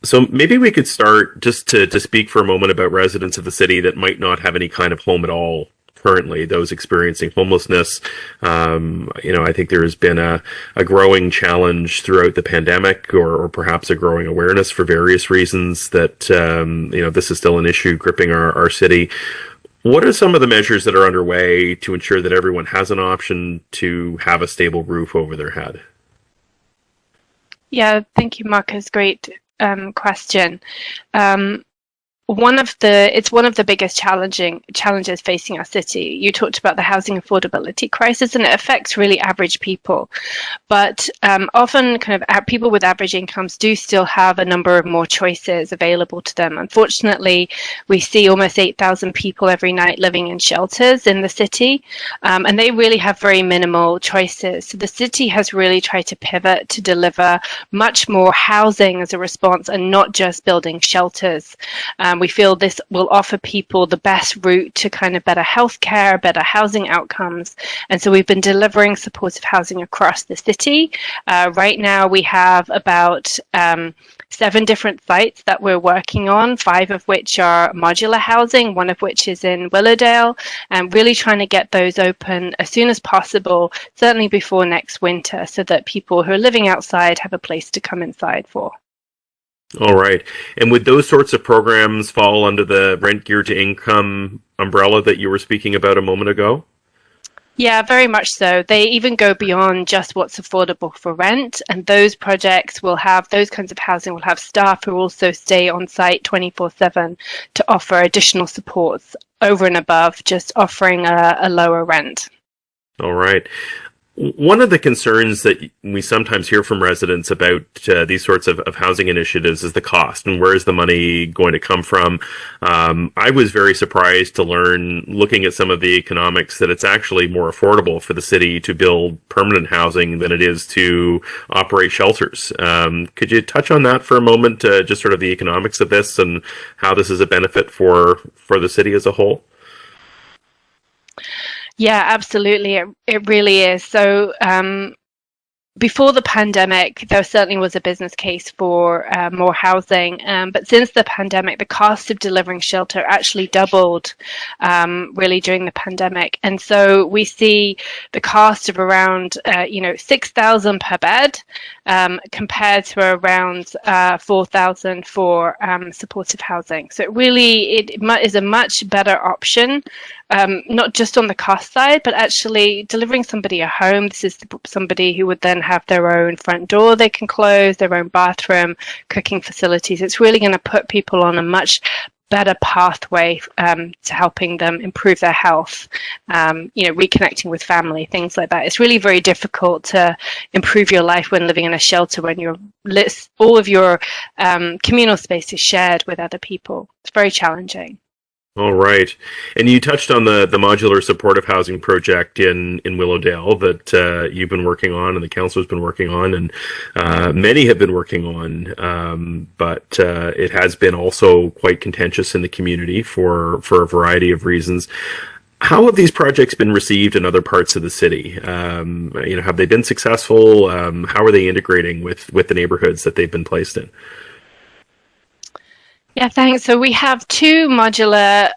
So maybe we could start just to speak for a moment about residents of the city that might not have any kind of home at all currently, those experiencing homelessness. I think there has been a growing challenge throughout the pandemic, or perhaps a growing awareness for various reasons that, this is still an issue gripping our city. What are some of the measures that are underway to ensure that everyone has an option to have a stable roof over their head? Yeah, thank you, Marcus. Great question. Um, it's one of the biggest challenges facing our city. You talked about the housing affordability crisis, and it affects really average people. But often, kind of people with average incomes do still have a number of more choices available to them. Unfortunately, we see almost 8,000 people every night living in shelters in the city, and they really have very minimal choices. So the city has really tried to pivot to deliver much more housing as a response, and not just building shelters. We feel this will offer people the best route to kind of better healthcare, better housing outcomes. And so we've been delivering supportive housing across the city. Right now we have about 7 different sites that we're working on, 5 of which are modular housing, 1 of which is in Willowdale, and really trying to get those open as soon as possible, certainly before next winter, so that people who are living outside have a place to come inside for. All right. And would those sorts of programs fall under the rent geared to income umbrella that you were speaking about a moment ago? Yeah, very much so. They even go beyond just what's affordable for rent. And those projects will have, those kinds of housing will have staff who also stay on site 24/7 to offer additional supports over and above just offering a lower rent. All right. One of the concerns that we sometimes hear from residents about these sorts of housing initiatives is the cost and where is the money going to come from. I was very surprised to learn, looking at some of the economics, that it's actually more affordable for the city to build permanent housing than it is to operate shelters. Could you touch on that for a moment, just sort of the economics of this and how this is a benefit for the city as a whole? Yeah, absolutely. It really is. So before the pandemic, there certainly was a business case for more housing. But since the pandemic, the cost of delivering shelter actually doubled really during the pandemic. And so we see the cost of around, 6,000 per bed compared to around 4,000 for supportive housing. So it is a much better option, not just on the cost side, but actually delivering somebody a home. This is somebody who would then have their own front door they can close, their own bathroom, cooking facilities. It's really going to put people on a much better pathway to helping them improve their health, reconnecting with family, things like that. It's really very difficult to improve your life when living in a shelter when all of your communal space is shared with other people. It's very challenging. All right. And you touched on the modular supportive housing project in Willowdale that you've been working on and the council's been working on, and many have been working on. But it has been also quite contentious in the community for a variety of reasons. How have these projects been received in other parts of the city? Have they been successful? How are they integrating with the neighborhoods that they've been placed in? Yeah, thanks. So we have 2 modular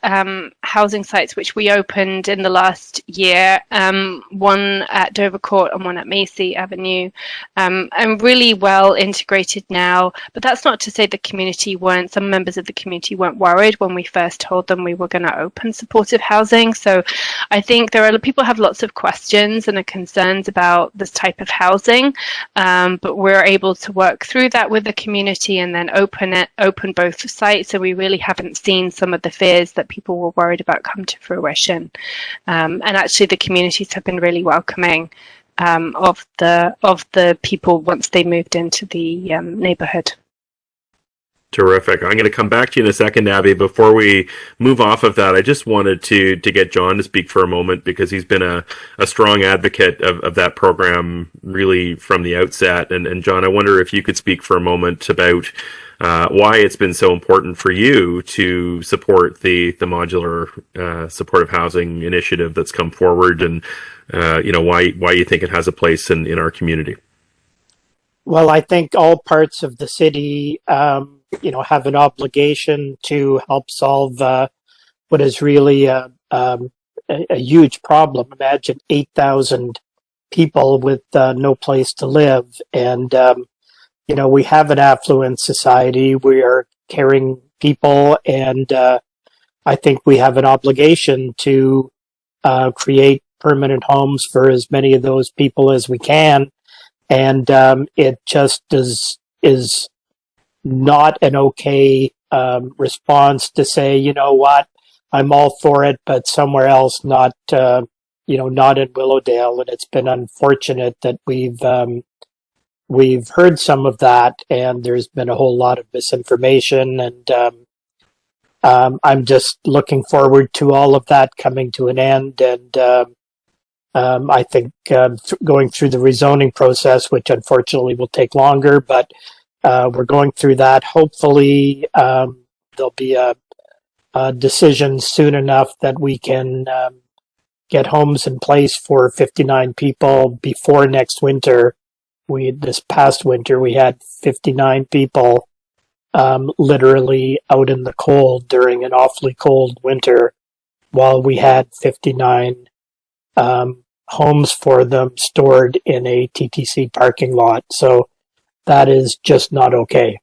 housing sites which we opened in the last year, one at Dovercourt and one at Macy Avenue, and really well integrated now. But that's not to say some members of the community weren't worried when we first told them we were going to open supportive housing. So I think people have lots of questions and are concerns about this type of housing, but we're able to work through that with the community and then open both sites. So we really haven't seen some of the fears that people were worried about come to fruition. And actually the communities have been really welcoming of the people once they moved into the neighborhood. Terrific. I'm going to come back to you in a second, Abby. Before we move off of that, I just wanted to get John to speak for a moment because he's been a strong advocate of that program really from the outset. And John, I wonder if you could speak for a moment about why it's been so important for you to support the modular supportive housing initiative that's come forward, and why you think it has a place in our community. Well, I think all parts of the city have an obligation to help solve what is really a huge problem. Imagine 8,000 people with no place to live. And, we have an affluent society. We are caring people. And I think we have an obligation to create permanent homes for as many of those people as we can. And it just is not an okay response to say, you know what, I'm all for it, but somewhere else, not not in Willowdale. And it's been unfortunate that we've heard some of that, and there's been a whole lot of misinformation. And I'm just looking forward to all of that coming to an end. And I think going through the rezoning process, which unfortunately will take longer, but we're going through that. Hopefully, there'll be a decision soon enough that we can get homes in place for 59 people before next winter. This past winter, we had 59 people literally out in the cold during an awfully cold winter, while we had 59 homes for them stored in a TTC parking lot. So that is just not okay.